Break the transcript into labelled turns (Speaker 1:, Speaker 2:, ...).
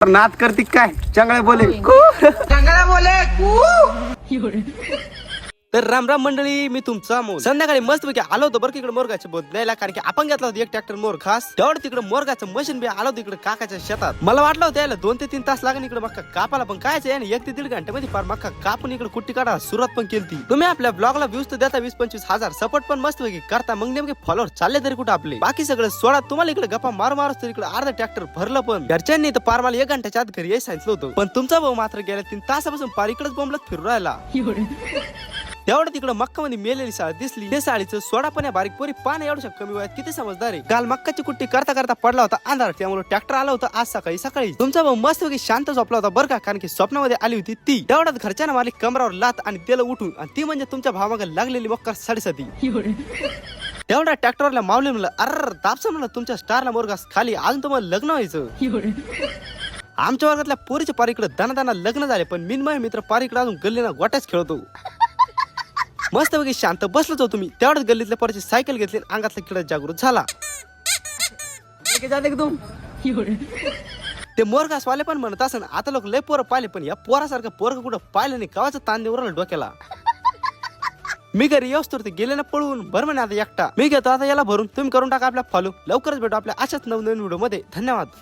Speaker 1: नाद करती काय चांगले बोले
Speaker 2: चांगला बोले
Speaker 3: तर राम राम मंडळी, मी तुमचा मोर. संध्याकाळी मस्त पैकी आलो होतो बरं इकडे मोरगाचे बोध द्यायला, कारण की आपण घेतला होता एक ट्रॅक्टर मोर खास. तेवढं तिकडे मोरगाचं मशीन बी आलं होतं इकडे काकाच्या शेतात. मला वाटलं होतं यायला 2 ते 3 तास लागेल इकडे मक्का कापाला, पण कायच आहे 1 ते 1.5 घंट्यामध्ये फार मक्का कापून इकडे कुट्टी काढा सुरुवात पण केली. तुम्ही आपल्या ब्लॉगला व्ह्यूज तर देता 20-25 हजार, सपोर्ट पण मस्त पैकी करता. मग नेमके फॉलोअर चालले तरी कुठे आपले. बाकी सगळं सोडा, तुम्हाला इकडे गप्पा मारूच तर इकडे अर्धा ट्रॅक्टर भरलं. पण घरच्यांनी तर पार मला 1 घंट्याच्या आत घरी यायला सांगितलं होतं, पण तुमचा भाऊ मात्र गेल्या 3 तासापासून पार इकडेच बोंबलत फिरू राहिला. तेवढं तिकडे मक्का मध्ये मेलेली साळ दिसली. ते साळीचं सोडा पण या बारीक पोरी पाणी एवढ्या कमी वयात किती समजदार आहे. काल मक्काची कुट्टी करता करता पडला होता अंधार, त्यामुळे ट्रॅक्टर आला होता आज सकाळी. तुमचा भाऊ मस्त पैकी शांत झोपला होता बरं का, कारण की स्वप्नामध्ये आली होती ती. तेवढ्यात घरच्यानं मारली कमरावर लात आणि त्याला उठून, आणि ती म्हणजे तुमच्या भावामागे लागलेली मक्का साडेसाती. तेवढ्या ट्रॅक्टरला मावली म्हणलं, अरे दाबसा म्हणलं तुमच्या स्टारला मोरगास खाली, अजून तुम्हाला लग्न व्हायचं. आमच्या वर्गातल्या पोरीच्या पार इकडे दाना लग्न झाले, पण मी माझे मित्र पार इकडे अजून गल्लीना गोट्याच खेळतो. मस्त पैकी शांत बसलोच होतो मी. तेवढ्याच गल्लीतल्या पोराची सायकल घेतली, अंगातला किडा जागृत झाला. ते मोरगासवाले पण म्हणत असं, आता लोक लय पोरं पाहिले, पण या पोरासारखं पोरग कुठं पाहिलं नाही. कवाचं ताण देऊन डोक्याला. मी घरी येऊस तर ते गेले ना पळून. बरं म्हणे आता एकटा मी घेतो आता याला भरून. तुम्ही करून टाका आपल्या फॉलो. लवकरच भेटू आपल्या अशाच नवनवीन व्हिडिओ मध्ये. धन्यवाद.